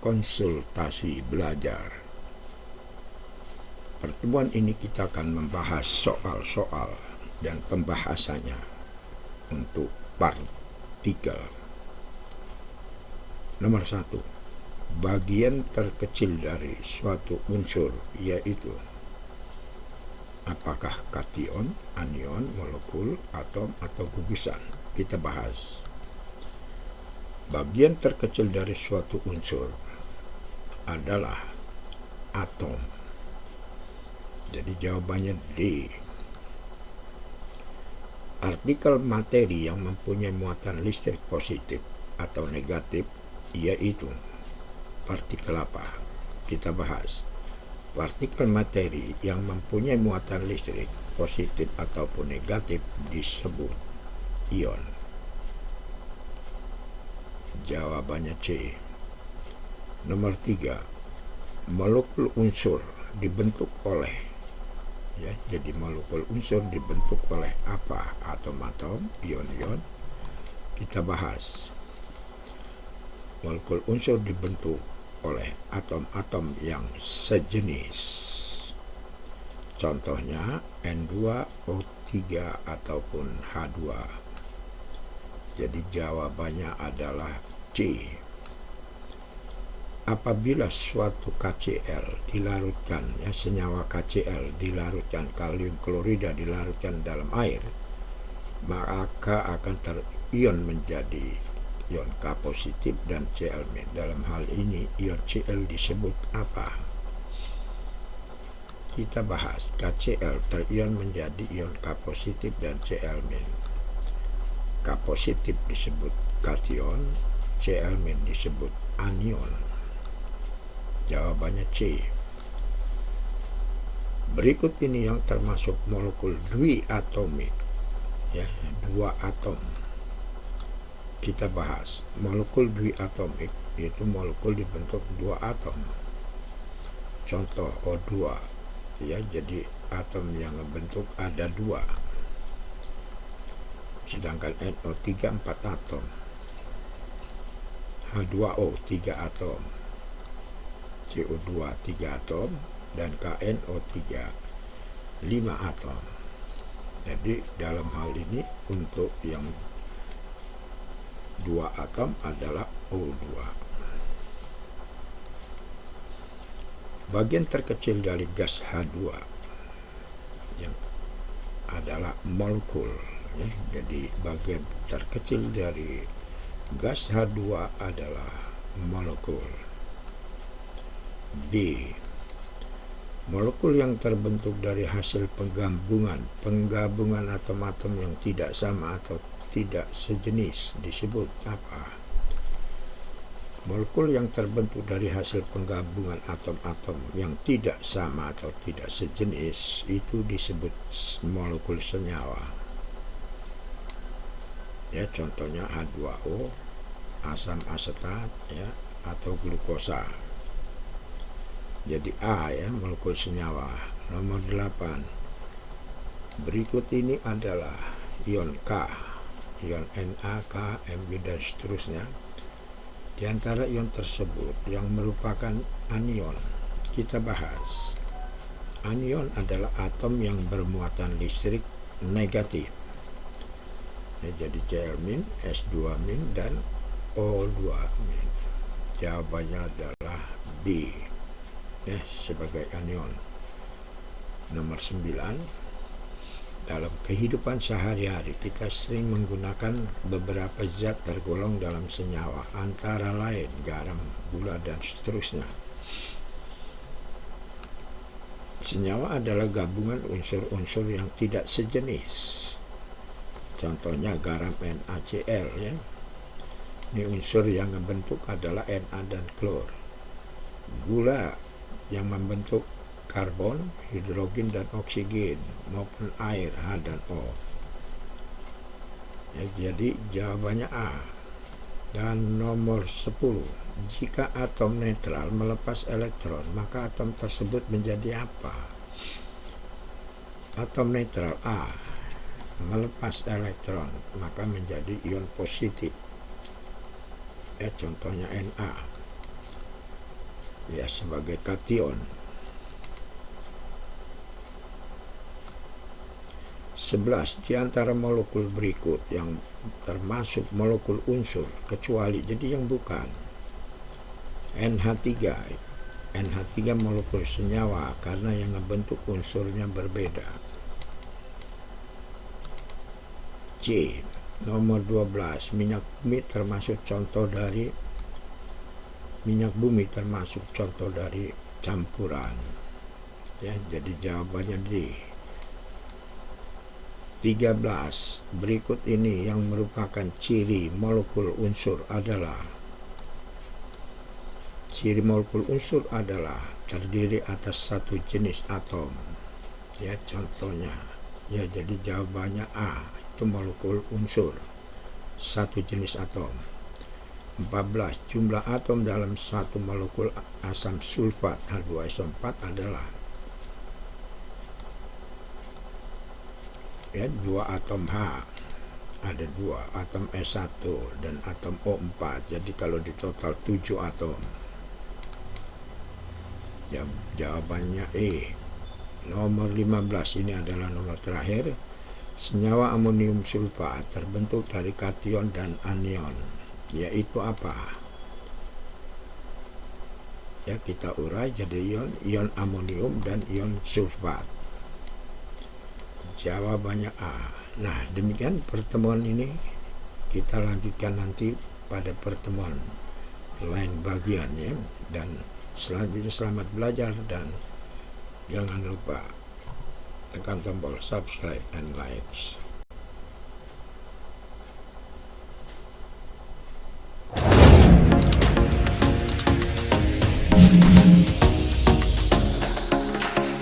konsultasi belajar. Pertemuan ini kita akan membahas soal-soal dan pembahasannya untuk partikel. Nomor 1. Bagian terkecil dari suatu unsur yaitu apakah kation, anion, molekul, atom, atau gugusan. Kita bahas. Bagian terkecil dari suatu unsur adalah atom. Jadi jawabannya D. Partikel materi yang mempunyai muatan listrik positif atau negatif yaitu partikel apa? Kita bahas. Partikel materi yang mempunyai muatan listrik positif ataupun negatif disebut ion. Jawabannya C. Nomor 3. Molekul unsur dibentuk oleh jadi molekul unsur dibentuk oleh apa? Atom-atom, ion-ion. Kita bahas. Molekul unsur dibentuk oleh atom-atom yang sejenis. Contohnya N2O3 ataupun H2. Jadi jawabannya adalah C. Apabila suatu KCl dilarutkan, senyawa KCl dilarutkan, kalium klorida dilarutkan dalam air, maka akan terion menjadi ion K positif dan Cl-. Dalam hal ini ion Cl disebut apa? Kita bahas. KCl terion menjadi ion K positif dan Cl-. K positif disebut kation, Cl- disebut anion. Jawabannya C. Berikut ini yang termasuk molekul dwiatomik, dua atom. Kita bahas. Molekul dwiatomik yaitu molekul dibentuk dua atom. Contoh O2, jadi atom yang membentuk ada dua. Sedangkan NO3 4 atom. H2O 3 atom. CO2 3 atom dan KNO3 5 atom. Jadi dalam hal ini untuk yang 2 atom adalah O2. Bagian terkecil dari gas H2 yang adalah molekul. Jadi bagian terkecil dari gas H2 adalah molekul. B. Molekul yang terbentuk dari hasil penggabungan atom-atom yang tidak sama atau tidak sejenis disebut apa? Molekul yang terbentuk dari hasil penggabungan atom-atom yang tidak sama atau tidak sejenis itu disebut molekul senyawa. Contohnya H2O, asam asetat, atau glukosa. Jadi A, molekul senyawa. Nomor 8. Berikut ini adalah ion K, ion Na, K, Mg, dan seterusnya. Di antara ion tersebut yang merupakan anion, kita bahas. Anion adalah atom yang bermuatan listrik negatif. Jadi Cl-, S2-, dan O2-. Jawabannya adalah B. Sebagai anion. Nomor 9. Dalam kehidupan sehari-hari kita sering menggunakan beberapa zat tergolong dalam senyawa, antara lain garam, gula, dan seterusnya. Senyawa adalah gabungan unsur-unsur yang tidak sejenis. Contohnya garam NaCl. Ini unsur yang membentuk adalah Na dan klor. Gula yang membentuk karbon, hidrogen, dan oksigen maupun air H dan O. Jadi jawabannya A. Dan nomor 10. Jika atom netral melepas elektron, maka atom tersebut menjadi apa? Atom netral A melepas elektron, maka menjadi ion positif. Contohnya Na. ya sebagai kation. 11. Di antara molekul berikut yang termasuk molekul unsur kecuali, jadi yang bukan NH3. NH3 molekul senyawa karena yang ngebentuk unsurnya berbeda. C. Nomor 12. Minyak bumi termasuk contoh dari campuran. Ya, jadi jawabannya D. 13. Berikut ini yang merupakan ciri molekul unsur adalah terdiri atas satu jenis atom. Ya, contohnya. Ya, jadi jawabannya A, itu molekul unsur, satu jenis atom. 14. Jumlah atom dalam satu molekul asam sulfat H2SO4 adalah, ya, 2 atom H, ada 2 atom S1 dan atom O4, jadi kalau di total 7 atom. Ya, jawabannya E. Nomor 15, ini adalah nomor terakhir. Senyawa amonium sulfat terbentuk dari kation dan anion, yaitu apa? Ya, kita urai jadi ion amonium dan ion sulfat. Jawabannya A. Nah, demikian pertemuan ini. Kita lanjutkan nanti pada pertemuan lain bagian, ya. Dan selanjutnya selamat belajar dan jangan lupa tekan tombol subscribe and likes.